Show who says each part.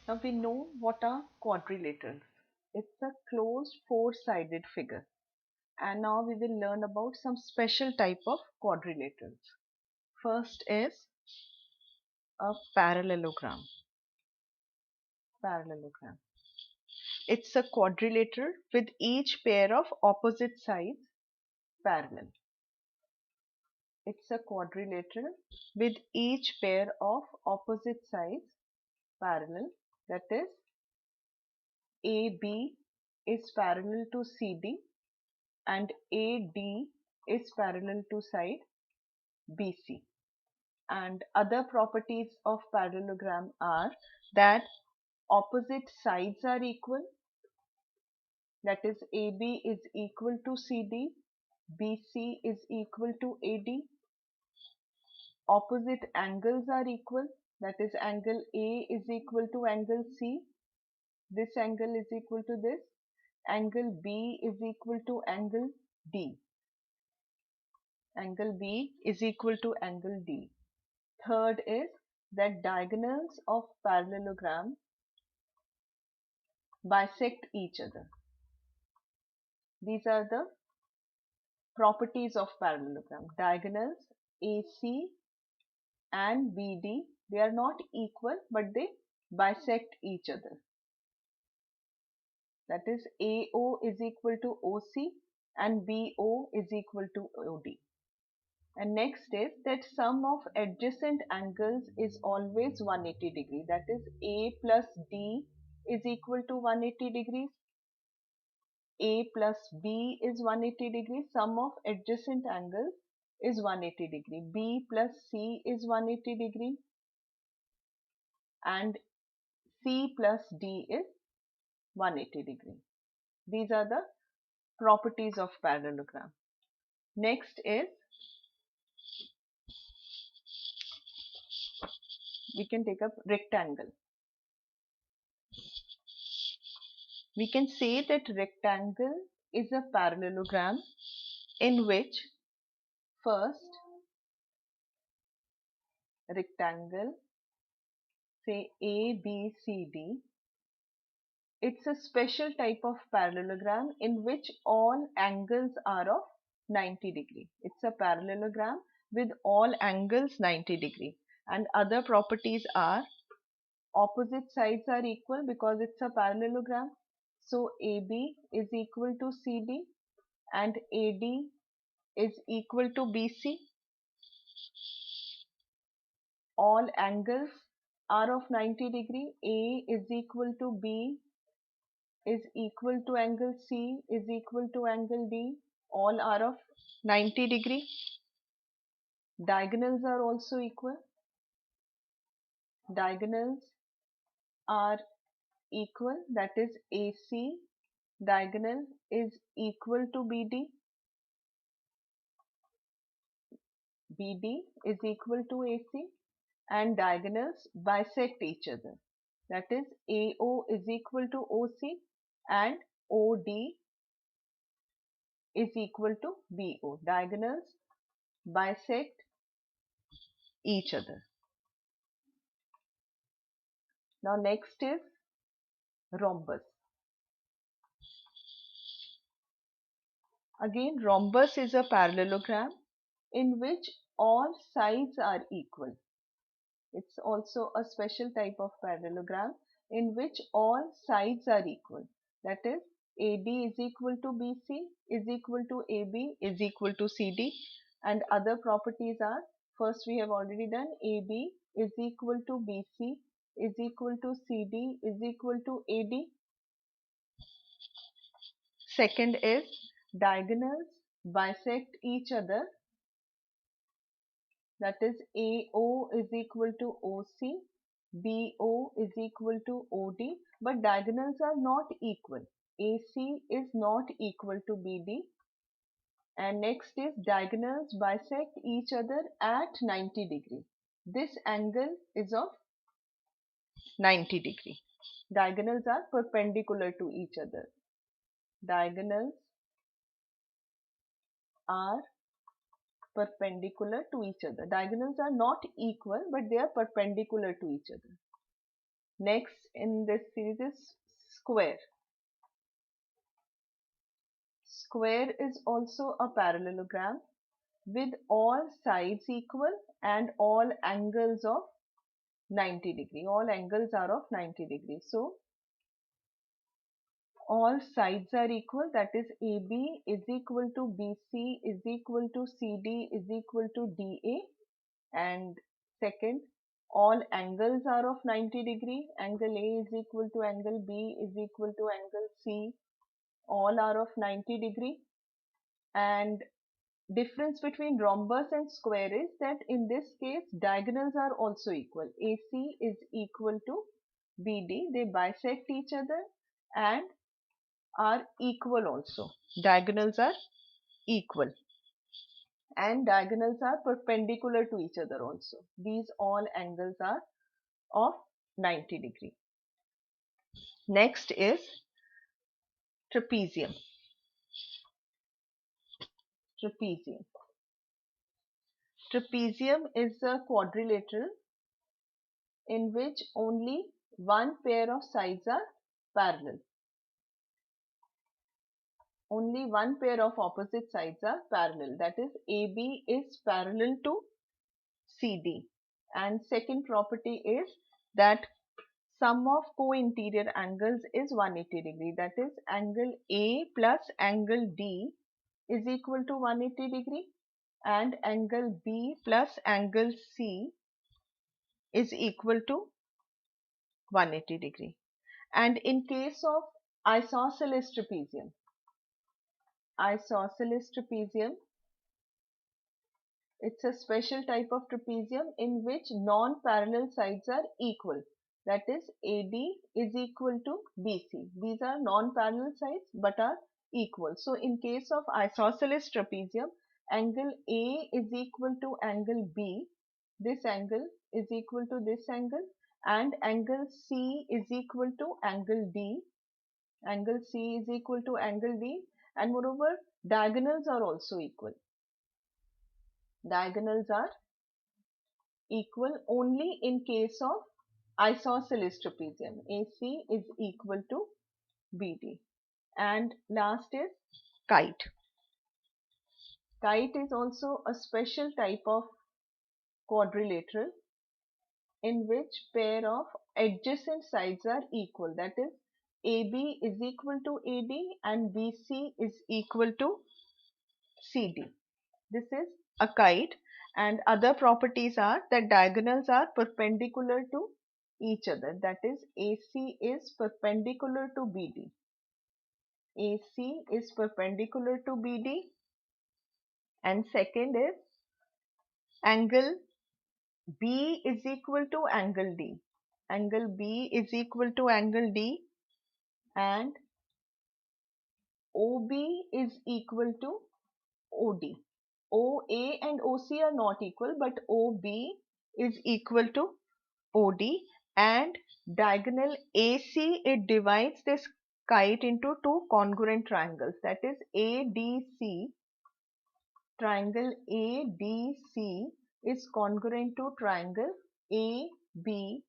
Speaker 1: Now we know what are quadrilaterals. It's a closed four-sided figure. And now we will learn about some special type of quadrilaterals. First is a parallelogram. Parallelogram. It's a quadrilateral with each pair of opposite sides parallel. It's a quadrilateral with each pair of opposite sides parallel. That is, AB is parallel to CD and AD is parallel to side BC. And other properties of parallelogram are that opposite sides are equal, that is AB is equal to CD, BC is equal to AD. Opposite angles are equal, that is angle A is equal to angle C, this angle is equal to this, angle B is equal to angle D, angle B is equal to angle D. Third is that diagonals of parallelogram bisect each other. These are the properties of parallelogram. Diagonals AC and BD, they are not equal but they bisect each other. That is AO is equal to OC and BO is equal to OD. And next is that sum of adjacent angles is always 180 degree. That is A plus D is equal to 180 degrees. A plus B is 180 degrees. Sum of adjacent angles is 180 degree. B plus C is 180 degree. And C plus D is 180 degree. These are the properties of parallelogram. Next is, we can take up rectangle. We can say that rectangle is a parallelogram in which first rectangle, say ABCD, it's a special type of parallelogram in which all angles are of 90 degree. It's a parallelogram with all angles 90 degree. And other properties are opposite sides are equal because it's a parallelogram. So AB is equal to CD and AD is equal to BC. All angles are of 90 degree. A is equal to B is equal to angle C is equal to angle D. All are of 90 degree. Diagonals are also equal. Diagonals are equal, that is AC diagonal is equal to BD. BD is equal to AC and diagonals bisect each other. That is AO is equal to OC and OD is equal to BO. Diagonals bisect each other. Now next is rhombus. Again, rhombus is a parallelogram in which all sides are equal. It's also a special type of parallelogram in which all sides are equal. That is, AD is equal to BC is equal to AB is equal to CD, and other properties are, first we have already done, AB is equal to BC is equal to CD is equal to AD. Second is diagonals bisect each other, that is AO is equal to OC, BO is equal to OD, but diagonals are not equal. AC is not equal to BD. And next is diagonals bisect each other at 90 degree. This angle is of 90 degree. Diagonals are perpendicular to each other. Diagonals are perpendicular to each other. Diagonals are not equal, but they are perpendicular to each other. Next in this series is square. Square is also a parallelogram with all sides equal and all angles of 90 degree. All angles are of 90 degrees. So all sides are equal, that is AB is equal to BC is equal to CD is equal to DA, and second, all angles are of 90 degree. Angle A is equal to angle B is equal to angle C. All are of 90 degree. And difference between rhombus and square is that in this case diagonals are also equal. AC is equal to BD. They bisect each other and are equal also. Diagonals are equal and diagonals are perpendicular to each other also. These all angles are of 90 degree. Next is trapezium. Trapezium. Trapezium is a quadrilateral in which only one pair of sides are parallel. Only one pair of opposite sides are parallel. That is AB is parallel to CD. And second property is that sum of co-interior angles is 180 degree. That is angle A plus angle D is equal to 180 degree and angle B plus angle C is equal to 180 degree. And in case of isosceles trapezium, it's a special type of trapezium in which non-parallel sides are equal. That is AD is equal to BC. These are non-parallel sides but are equal. So in case of isosceles trapezium, angle A is equal to angle B. This angle is equal to this angle and angle C is equal to angle D. Angle C is equal to angle D, and moreover diagonals are also equal. Diagonals are equal only in case of isosceles trapezium. AC is equal to BD. And last is kite. Kite is also a special type of quadrilateral in which pair of adjacent sides are equal. That is AB is equal to AD and BC is equal to CD. This is a kite, and other properties are that diagonals are perpendicular to each other. That is AC is perpendicular to BD. AC is perpendicular to BD, and second is angle B is equal to angle D. Angle B is equal to angle D and OB is equal to OD. OA and OC are not equal, but OB is equal to OD, and diagonal AC, it divides this kite into two congruent triangles, that is ADC. Triangle ADC is congruent to triangle ABC.